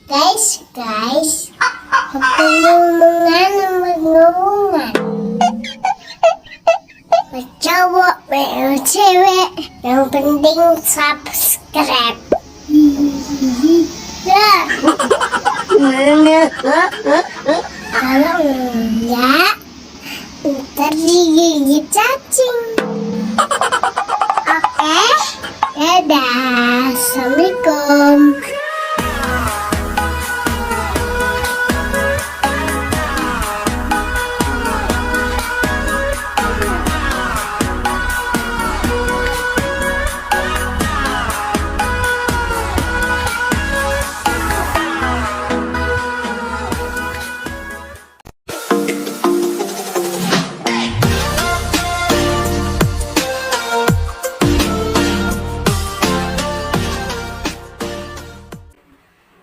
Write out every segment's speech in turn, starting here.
Guys, pengungan. Cowok, cewek, yang penting subscribe. Ya. Kalau enggak, ntar digigit cacing. Oke, dadah, assalamualaikum.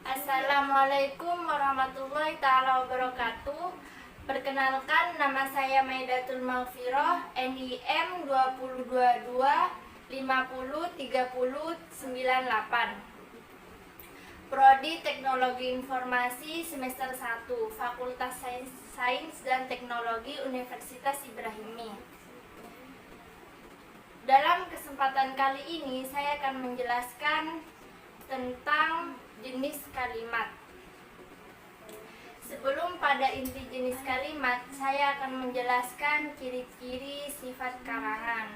Assalamualaikum warahmatullahi ta'ala wabarakatuh. Perkenalkan, nama saya Maidatul Maghfirah, NIM 2022 50 30 98. Prodi Teknologi Informasi semester 1, Fakultas Sains dan Teknologi Universitas Ibrahimi. Dalam kesempatan kali ini saya akan menjelaskan tentang jenis kalimat. Sebelum pada inti jenis kalimat, saya akan menjelaskan ciri-ciri sifat karangan.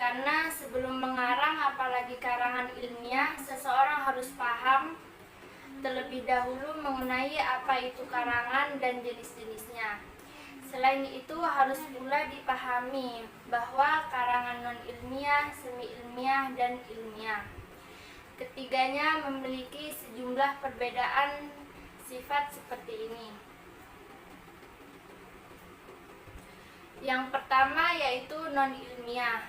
Karena sebelum mengarang, apalagi karangan ilmiah, seseorang harus paham terlebih dahulu mengenai apa itu karangan dan jenis-jenisnya. Selain itu, harus pula dipahami bahwa karangan non-ilmiah, semi-ilmiah, dan ilmiah. Ketiganya memiliki sejumlah perbedaan sifat seperti ini. Yang pertama yaitu non-ilmiah.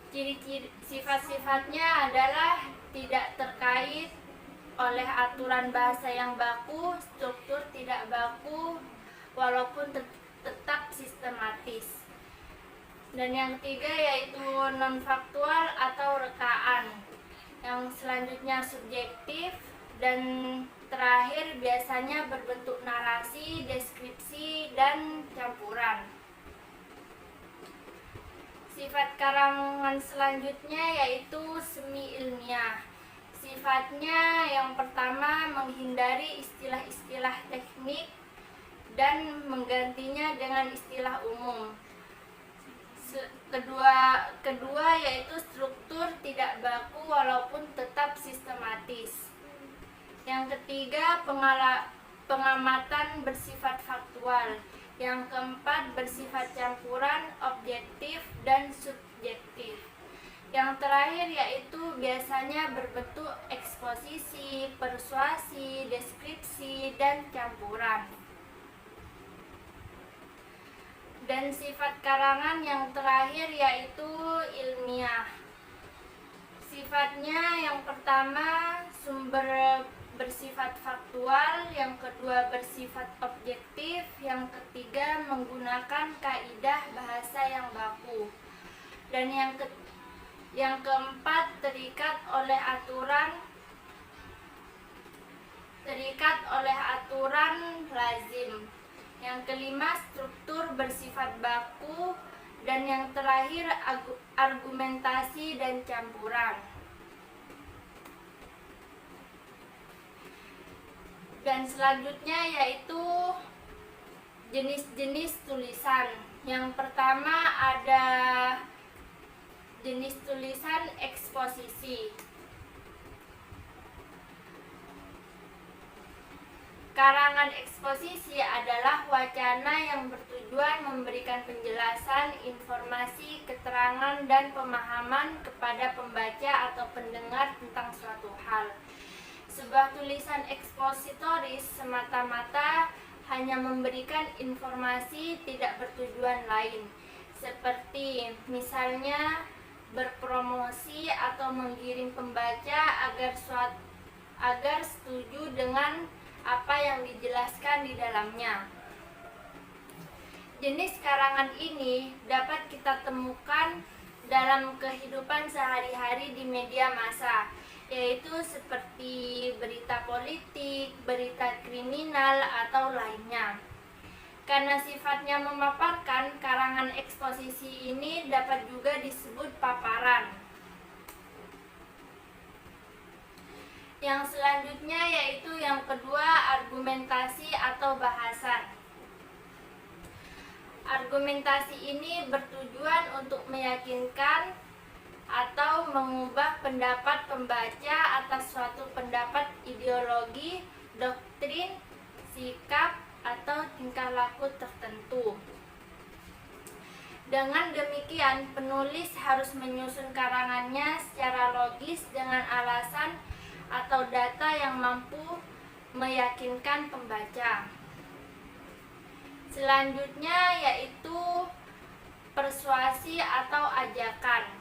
Ciri-ciri sifat-sifatnya adalah tidak terkait oleh aturan bahasa yang baku, struktur tidak baku, walaupun tetap sistematis. Dan yang ketiga yaitu non-faktual atau rekaan. Yang selanjutnya subjektif, dan terakhir biasanya berbentuk narasi, deskripsi, dan campuran. Sifat karangan selanjutnya yaitu semi ilmiah. Sifatnya yang pertama menghindari istilah-istilah teknik dan menggantinya dengan istilah umum. Kedua yaitu struktur tidak baku walaupun tetap sistematis. Yang ketiga pengamatan bersifat faktual. Yang keempat bersifat campuran, objektif dan subjektif. Yang terakhir yaitu biasanya berbentuk eksposisi, persuasi, deskripsi, dan campuran. Dan sifat karangan yang terakhir yaitu ilmiah. Sifatnya yang pertama sumber bersifat faktual, yang kedua bersifat objektif, yang ketiga menggunakan kaidah bahasa yang baku, dan yang keempat terikat oleh aturan lazim. Yang kelima struktur bersifat baku, dan yang terakhir argumentasi dan campuran. Dan selanjutnya yaitu jenis-jenis tulisan. Yang pertama ada jenis tulisan eksposisi. Karangan eksposisi adalah wacana yang bertujuan memberikan penjelasan, informasi, keterangan, dan pemahaman kepada pembaca atau pendengar tentang suatu hal. Sebuah tulisan ekspositoris semata-mata hanya memberikan informasi, tidak bertujuan lain, seperti misalnya berpromosi atau menggiring pembaca agar setuju dengan apa yang dijelaskan di dalamnya. Jenis karangan ini dapat kita temukan dalam kehidupan sehari-hari di media massa. yaitu seperti berita politik, berita kriminal, atau lainnya. Karena sifatnya memaparkan, karangan eksposisi ini dapat juga disebut paparan. Yang selanjutnya yaitu yang kedua, argumentasi atau bahasan. Argumentasi ini bertujuan untuk meyakinkan atau mengubah pendapat pembaca atas suatu pendapat, ideologi, doktrin, sikap, atau tingkah laku tertentu. Dengan demikian, penulis harus menyusun karangannya secara logis dengan alasan atau data yang mampu meyakinkan pembaca. Selanjutnya yaitu persuasi atau ajakan.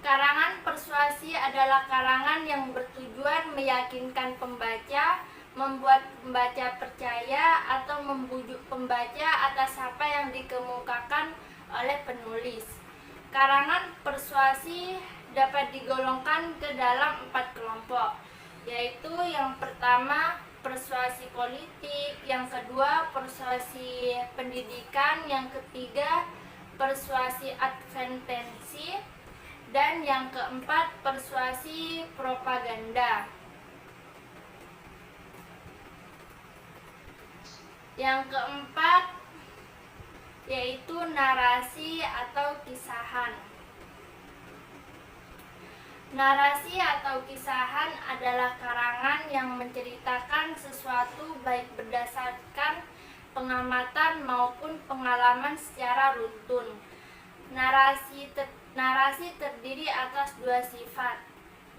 Karangan persuasi adalah karangan yang bertujuan meyakinkan pembaca, membuat pembaca percaya, atau membujuk pembaca atas apa yang dikemukakan oleh penulis. Karangan persuasi dapat digolongkan ke dalam 4 kelompok, yaitu yang pertama persuasi politik, yang kedua persuasi pendidikan, yang ketiga persuasi advertensi, dan yang keempat persuasi propaganda. Yang keempat yaitu narasi atau kisahan. Narasi atau kisahan adalah karangan yang menceritakan sesuatu baik berdasarkan pengamatan maupun pengalaman secara runtun. Narasi terdiri atas 2 sifat,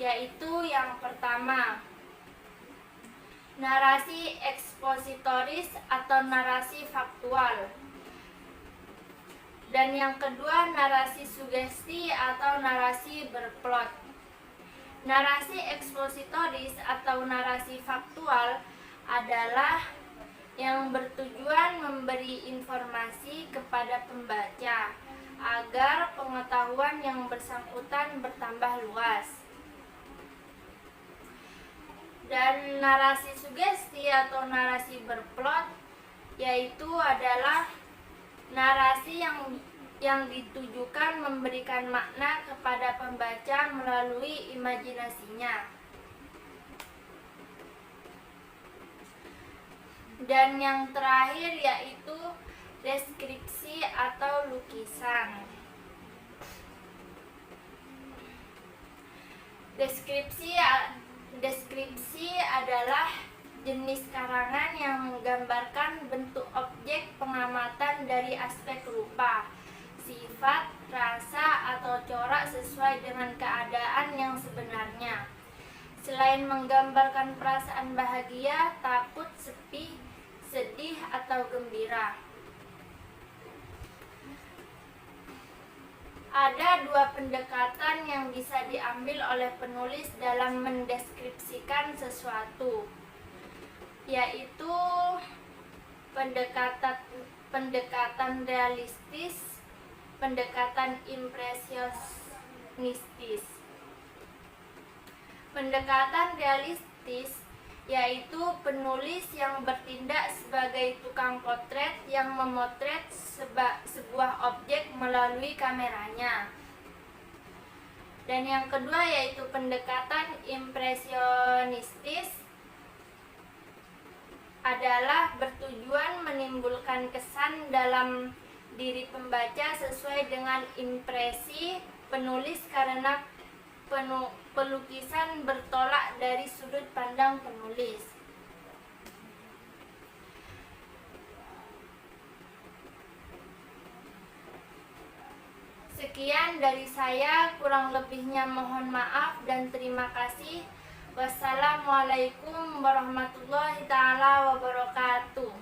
yaitu yang pertama, narasi ekspositoris atau narasi faktual, dan yang kedua narasi sugesti atau narasi berplot. Narasi ekspositoris atau narasi faktual adalah yang bertujuan memberi informasi kepada pembaca agar pengetahuan yang bersangkutan bertambah luas. Dan narasi sugesti atau narasi berplot yaitu adalah narasi yang ditujukan memberikan makna kepada pembaca melalui imajinasinya. Dan yang terakhir yaitu deskripsi atau lukisan. Deskripsi adalah jenis karangan yang menggambarkan bentuk objek pengamatan dari aspek rupa, sifat, rasa, atau corak sesuai dengan keadaan yang sebenarnya. Selain menggambarkan perasaan bahagia, takut, sepi, sedih, atau gembira. Ada 2 pendekatan yang bisa diambil oleh penulis dalam mendeskripsikan sesuatu, yaitu pendekatan realistis, pendekatan impresionistis. Pendekatan realistis yaitu penulis yang bertindak sebagai tukang potret yang memotret sebuah objek melalui kameranya. Dan yang kedua yaitu pendekatan impresionistis adalah bertujuan menimbulkan kesan dalam diri pembaca sesuai dengan impresi penulis karena pelukisan bertolak dari sudut pandang penulis. Sekian dari saya, kurang lebihnya mohon maaf dan terima kasih. Wassalamualaikum warahmatullahi taala wabarakatuh.